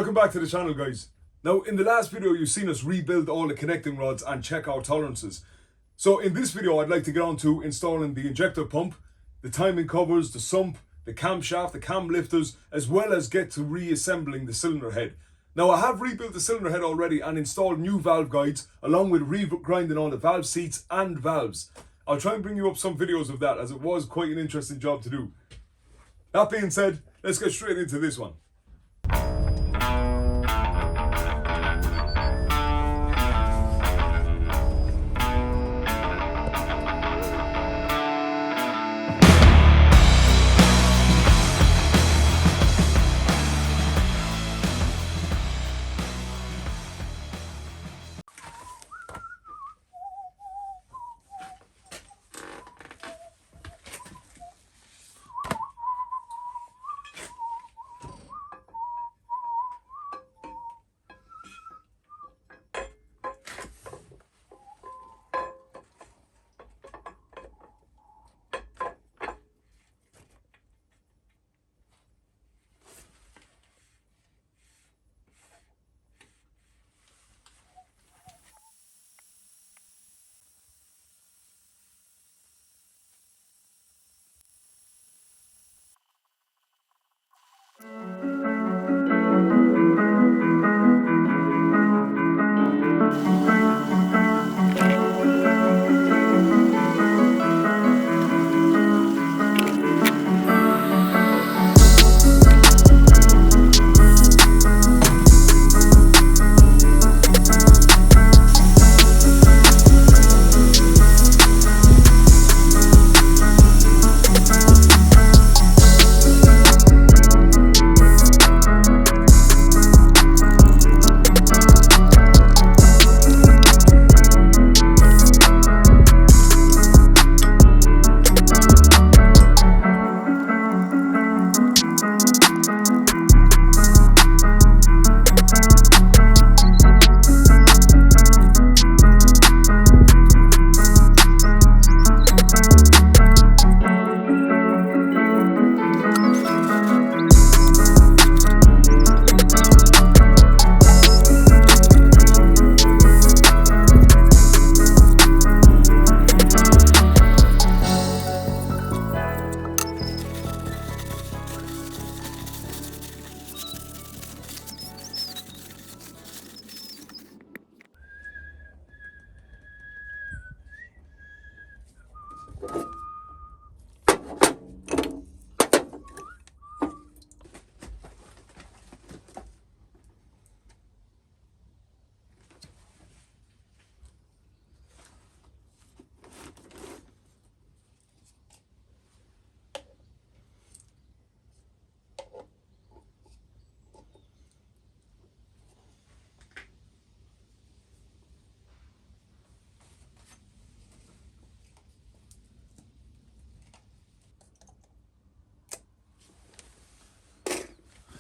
Welcome back to the channel, guys. Now, in the last video, you've seen us rebuild all the connecting rods and check our tolerances. So in this video, I'd like to get on to installing the injector pump, the timing covers, the sump, the camshaft, the cam lifters, as well as get to reassembling the cylinder head. Now, I have rebuilt the cylinder head already and installed new valve guides, along with re-grinding all the valve seats and valves. I'll try and bring you up some videos of that, as it was quite an interesting job to do. That being said, let's get straight into this one.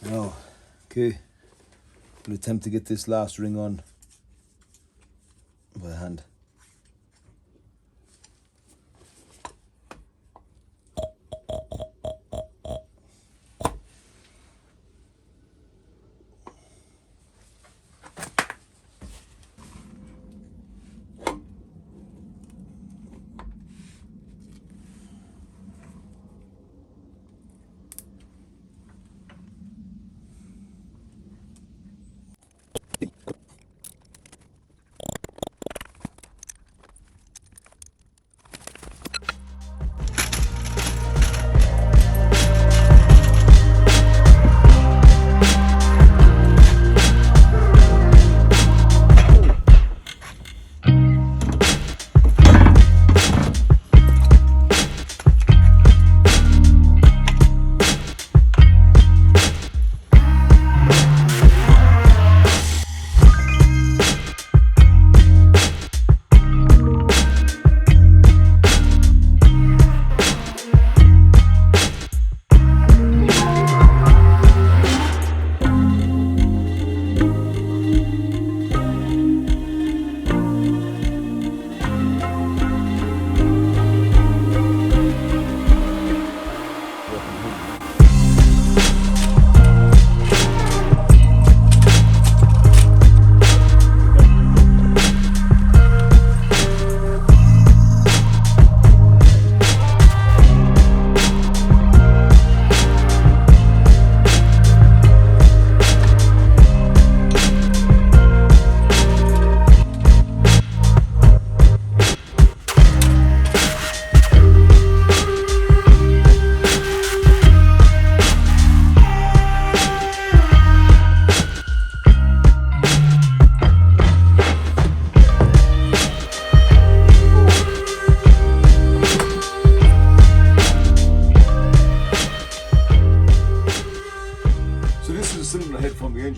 Now, okay, we'll attempt to get this last ring on by hand.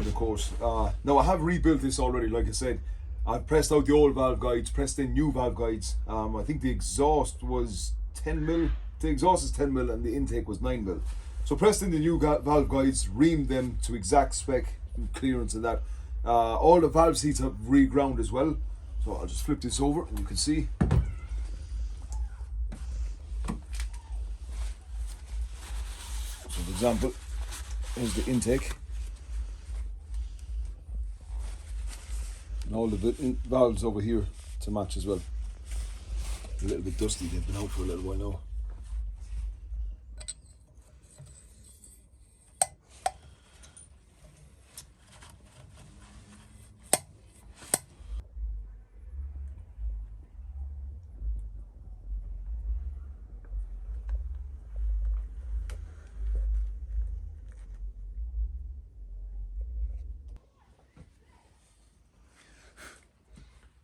over the course. Now I have rebuilt this already, like I said. I've pressed out the old valve guides, pressed in new valve guides. I think the exhaust was 10 mil. The exhaust is 10 mil and the intake was 9 mil. So pressed in the new valve guides, reamed them to exact spec clearance and that. All the valve seats have reground as well. So I'll just flip this over and you can see. So for example, here's the intake. And all the valves over here to match as well. A little bit dusty, they've been out for a little while now.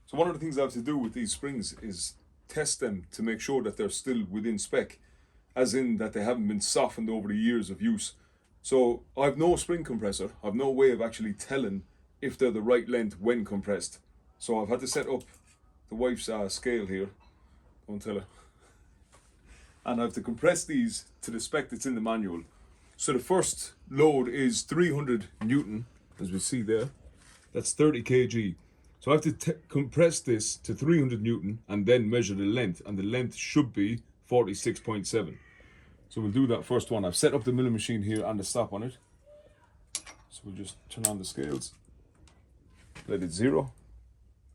So one of the things I have to do with these springs is test them to make sure that they're still within spec, as in that they haven't been softened over the years of use. So I have no spring compressor, I have no way of actually telling if they're the right length when compressed. So I've had to set up the wife's scale here, don't tell her. And I have to compress these to the spec that's in the manual. So the first load is 300 Newton, as we see there, that's 30 kg. So I have to compress this to 300 Newton and then measure the length, and the length should be 46.7. So we'll do that first one. I've set up the milling machine here and the stop on it. So we'll just turn on the scales, let it 0.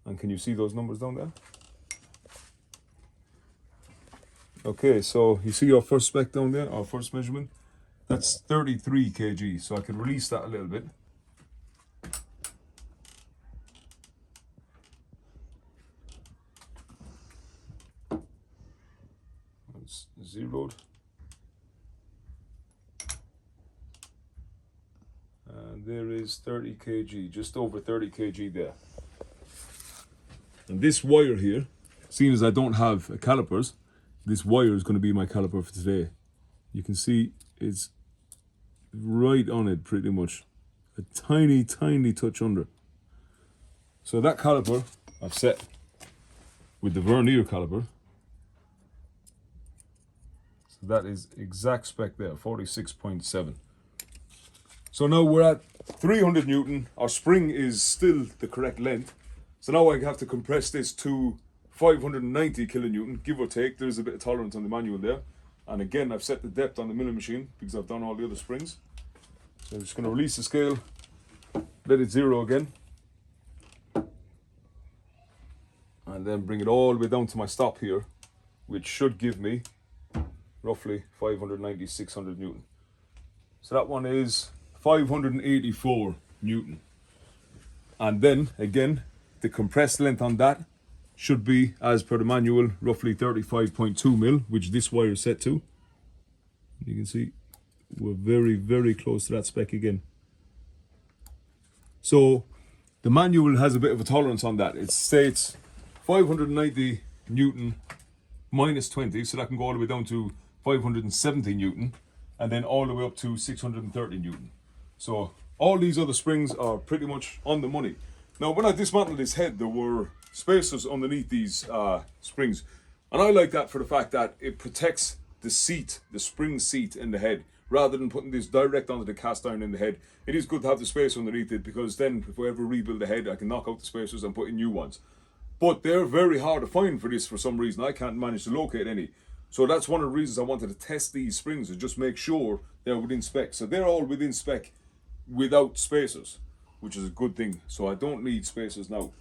And can you see those numbers down there? Okay, so you see our first spec down there, our first measurement? That's 33 kg, so I can release that a little bit. It's zeroed. And there is 30 kg, just over 30 kg there. And this wire here, seeing as I don't have calipers, this wire is going to be my caliper for today. You can see it's right on it pretty much. A tiny, tiny touch under. So that caliper I've set with the vernier caliper. So that is exact spec there, 46.7. So now we're at 300 Newton. Our spring is still the correct length. So now I have to compress this to 590 kilonewton, give or take. There's a bit of tolerance on the manual there. And again, I've set the depth on the milling machine because I've done all the other springs. So I'm just going to release the scale, let it 0 again. And then bring it all the way down to my stop here, which should give me roughly 590, 600 Newton. So that one is 584 Newton. And then again, the compressed length on that should be, as per the manual, roughly 35.2 mil, which this wire is set to. You can see we're very, very close to that spec again. So the manual has a bit of a tolerance on that. It states 590 Newton minus 20, so that can go all the way down to 570 Newton, and then all the way up to 630 Newton. So all these other springs are pretty much on the money. Now, when I dismantled this head, there were spacers underneath these springs. And I like that for the fact that it protects the seat, the spring seat in the head, rather than putting this direct onto the cast iron in the head. It is good to have the spacer underneath it, because then if I ever rebuild the head, I can knock out the spacers and put in new ones. But they're very hard to find for this for some reason. I can't manage to locate any. So that's one of the reasons I wanted to test these springs, and just make sure they're within spec. So they're all within spec without spacers, which is a good thing. So I don't need spacers now.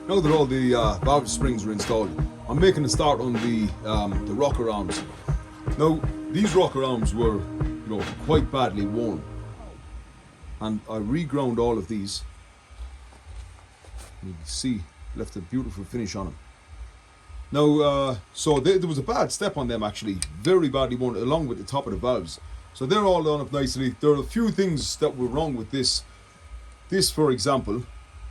Now that all the valve springs are installed, I'm making a start on the rocker arms. Now, these rocker arms were, quite badly worn, and I reground all of these. You can see, left a beautiful finish on them. Now, so there was a bad step on them actually, very badly worn, along with the top of the valves. So they're all done up nicely. There are a few things that were wrong with this. This, for example,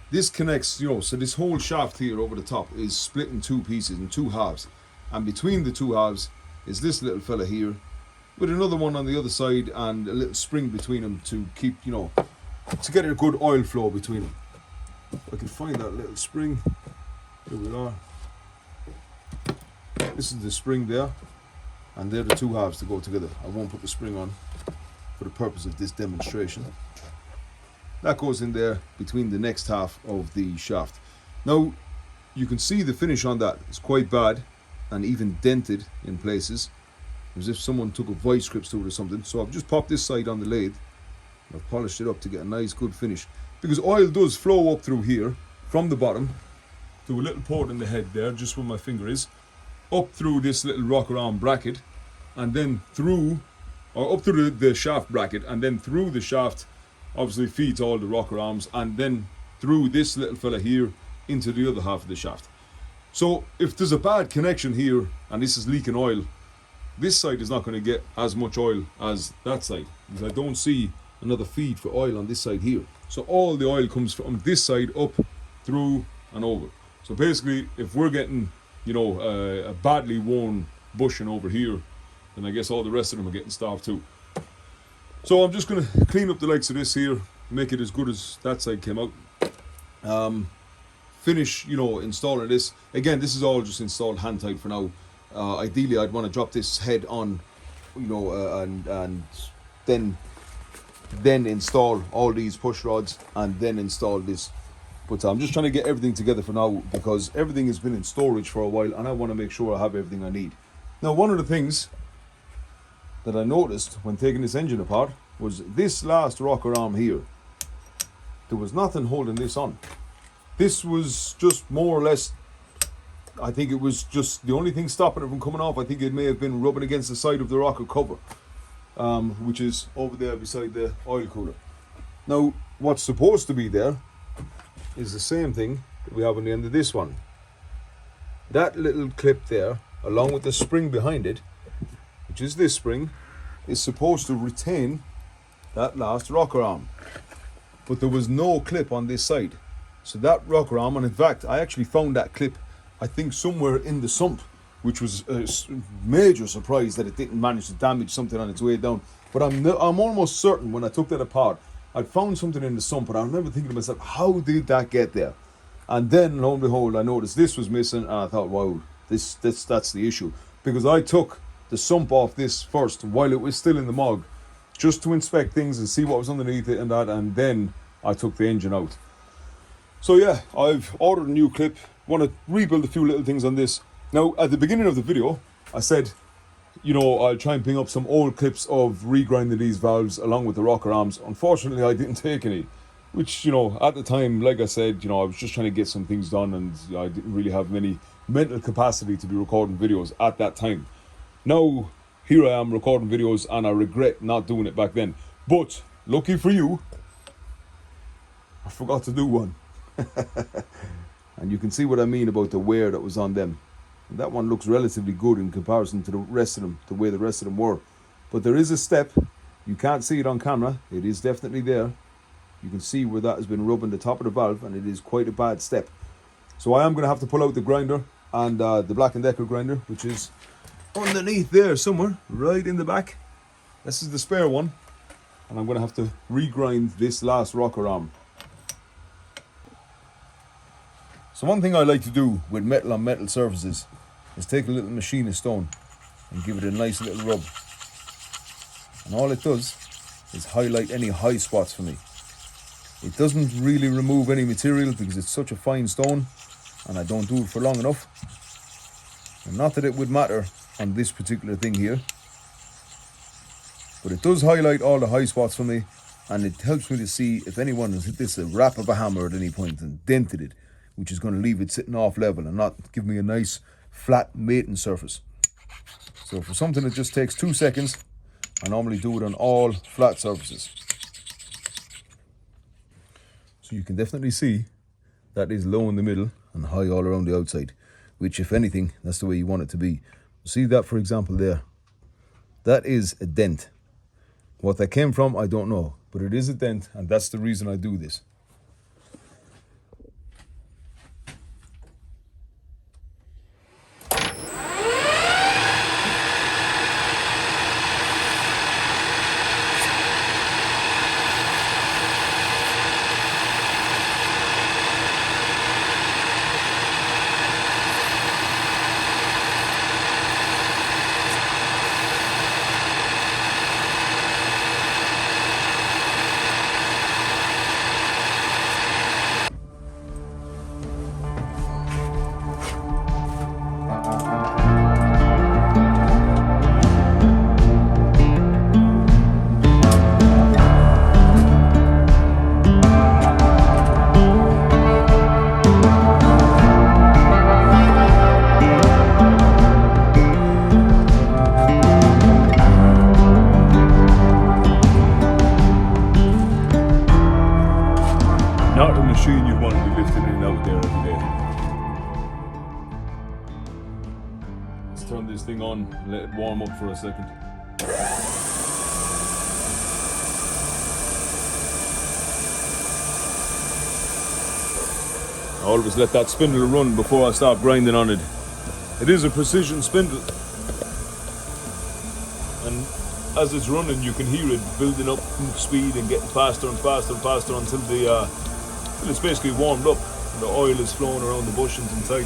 this connects, so this whole shaft here over the top is split in two pieces, in two halves. And between the two halves is this little fella here, with another one on the other side and a little spring between them to keep, to get a good oil flow between them. If I can find that little spring, here we are. This is the spring there, and they're the two halves to go together. I won't put the spring on for the purpose of this demonstration. That goes in there between the next half of the shaft. Now, you can see the finish on that. It's quite bad and even dented in places, as if someone took a vice grips to it or something. So I've just popped this side on the lathe. I've polished it up to get a nice good finish, because oil does flow up through here from the bottom to a little port in the head there, just where my finger is, up through this little rocker arm bracket, and then through, or up through the shaft bracket, and then through the shaft, obviously feeds all the rocker arms, and then through this little fella here into the other half of the shaft. So if there's a bad connection here and this is leaking oil, this side is not going to get as much oil as that side, because I don't see another feed for oil on this side here. So all the oil comes from this side up, through and over. So basically, if we're getting, a badly worn bushing over here, then I guess all the rest of them are getting starved too. So I'm just going to clean up the likes of this here, make it as good as that side came out. Finish, installing this. Again, this is all just installed hand tight for now. Ideally, I'd want to drop this head on, and then install all these push rods and then install this. But I'm just trying to get everything together for now, because everything has been in storage for a while and I want to make sure I have everything I need. Now, one of the things that I noticed when taking this engine apart was this last rocker arm here. There was nothing holding this on. This was just more or less, I think it was just the only thing stopping it from coming off. I think it may have been rubbing against the side of the rocker cover, which is over there beside the oil cooler. Now, what's supposed to be there is the same thing that we have on the end of this one. That little clip there, along with the spring behind it, which is this spring, is supposed to retain that last rocker arm. But there was no clip on this side. So that rocker arm, and in fact, I actually found that clip, I think, somewhere in the sump, which was a major surprise that it didn't manage to damage something on its way down. But I'm almost certain when I took that apart, I found something in the sump, and I remember thinking to myself, how did that get there? And then, lo and behold, I noticed this was missing, and I thought, wow, that's the issue. Because I took the sump off this first while it was still in the mog, just to inspect things and see what was underneath it and that, and then I took the engine out. So yeah, I've ordered a new clip, want to rebuild a few little things on this. Now, at the beginning of the video, I said, I'll try and ping up some old clips of regrinding these valves along with the rocker arms. Unfortunately, I didn't take any, which, at the time, like I said, I was just trying to get some things done, and I didn't really have many mental capacity to be recording videos at that time. Now, here I am recording videos, and I regret not doing it back then. But, lucky for you, I forgot to do one. And you can see what I mean about the wear that was on them. And that one looks relatively good in comparison to the rest of them, the way the rest of them were. But there is a step. You can't see it on camera. It is definitely there. You can see where that has been rubbing the top of the valve, and it is quite a bad step. So I am going to have to pull out the grinder, and the Black & Decker grinder, which is underneath there somewhere, right in the back. This is the spare one, and I'm going to have to regrind this last rocker arm. So one thing I like to do with metal on metal surfaces is take a little machinist stone and give it a nice little rub. And all it does is highlight any high spots for me. It doesn't really remove any material because it's such a fine stone, and I don't do it for long enough. And not that it would matter on this particular thing here, but it does highlight all the high spots for me, and it helps me to see if anyone has hit this a rap of a hammer at any point and dented it, which is going to leave it sitting off level and not give me a nice flat mating surface. So for something that just takes 2 seconds, I normally do it on all flat surfaces. So you can definitely see that is low in the middle and high all around the outside, which if anything, that's the way you want it to be. See that, for example, there? That is a dent. What that came from, I don't know, but it is a dent, and that's the reason I do this. Not a machine you want to be lifting in and out there every day. Let's turn this thing on and let it warm up for a second. I always let that spindle run before I start grinding on it. It is a precision spindle, and as it's running you can hear it building up speed and getting faster and faster and faster until it's basically warmed up and the oil is flowing around the bushings inside.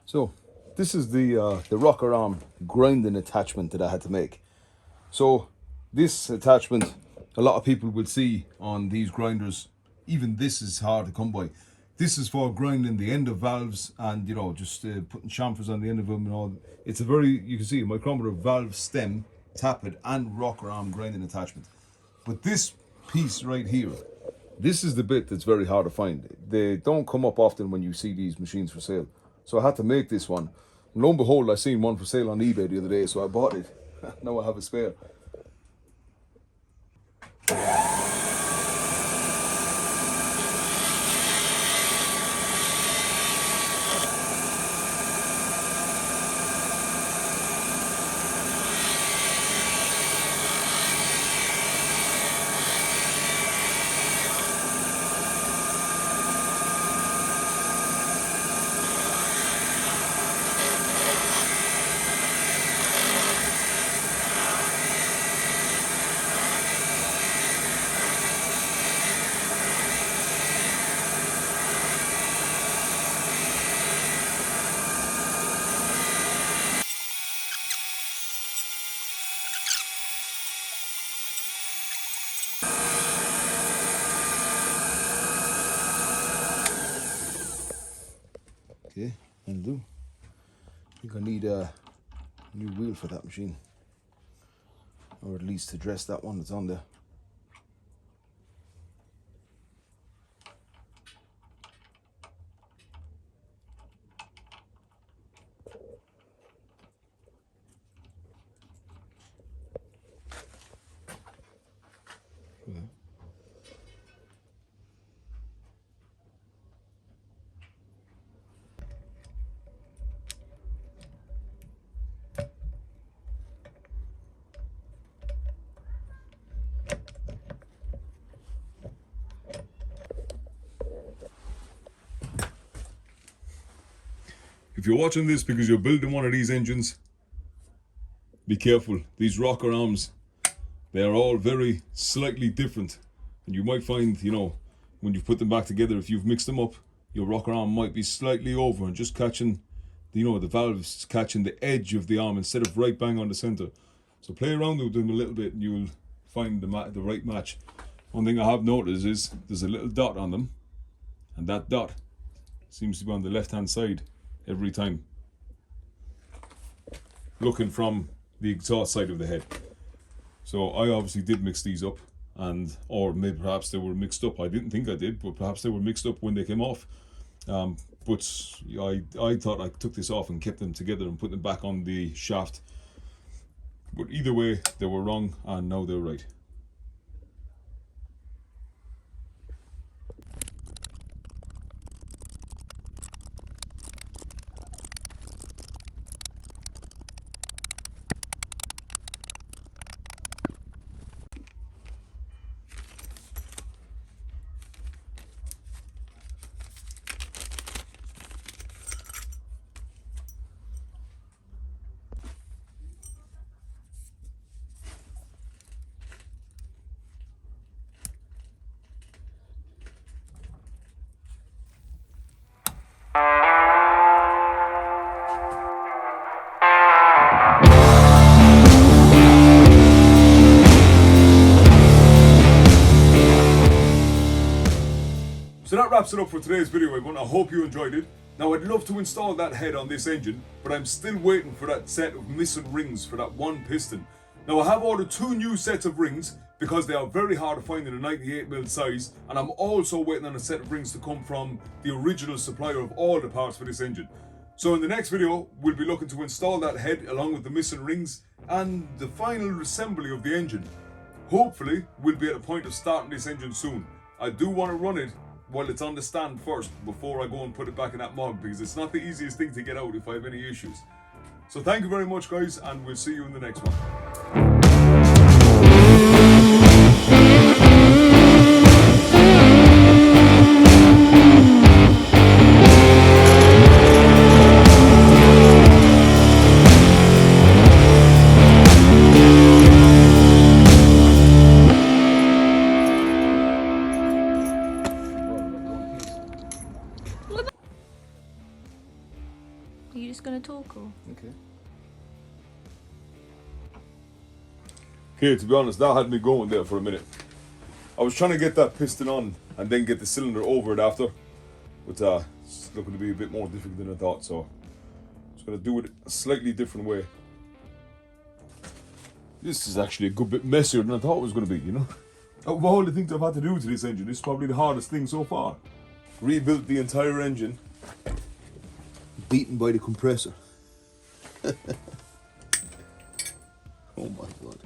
So this is the rocker arm grinding attachment that I had to make. So this attachment, a lot of people will see on these grinders. Even this is hard to come by. This is for grinding the end of valves and, you know, just putting chamfers on the end of them and all. It's a very, you can see, a micrometer valve stem, tappet and rocker arm grinding attachment. But this piece right here, this is the bit that's very hard to find. They don't come up often when you see these machines for sale. So I had to make this one. And lo and behold, I seen one for sale on eBay the other day, so I bought it. Now I have a spare. Okay, that'll do. I think I need a new wheel for that machine, or at least to dress that one that's on there. If you're watching this because you're building one of these engines, be careful. These rocker arms, they are all very slightly different. And you might find, you know, when you put them back together, if you've mixed them up, your rocker arm might be slightly over and just catching, you know, the valves catching the edge of the arm instead of right bang on the center. So play around with them a little bit and you'll find the right match. One thing I have noticed is there's a little dot on them, and that dot seems to be on the left hand side every time, looking from the exhaust side of the head. So I obviously did mix these up, and or maybe perhaps they were mixed up. I didn't think I did, but perhaps they were mixed up when they came off. But I thought I took this off and kept them together and put them back on the shaft. But either way, they were wrong, and now they're right. So that wraps it up for today's video, everyone. I hope you enjoyed it. Now I'd love to install that head on this engine, but I'm still waiting for that set of missing rings for that one piston. Now I have ordered 2 new sets of rings because they are very hard to find in a 98mm size, and I'm also waiting on a set of rings to come from the original supplier of all the parts for this engine. So in the next video, we'll be looking to install that head along with the missing rings and the final assembly of the engine. Hopefully, we'll be at a point of starting this engine soon. I do want to run it while it's on the stand first before I go and put it back in that mug, because it's not the easiest thing to get out if I have any issues. So thank you very much, guys, and we'll see you in the next one. Are you just gonna talk or? Okay. Okay, to be honest, that had me going there for a minute. I was trying to get that piston on and then get the cylinder over it after, but it's looking to be a bit more difficult than I thought, so I'm just going to do it a slightly different way. This is actually a good bit messier than I thought it was going to be, you know? Out of all the things I've had to do to this engine, this is probably the hardest thing so far. Rebuilt the entire engine, Beaten by the compressor. Oh my god.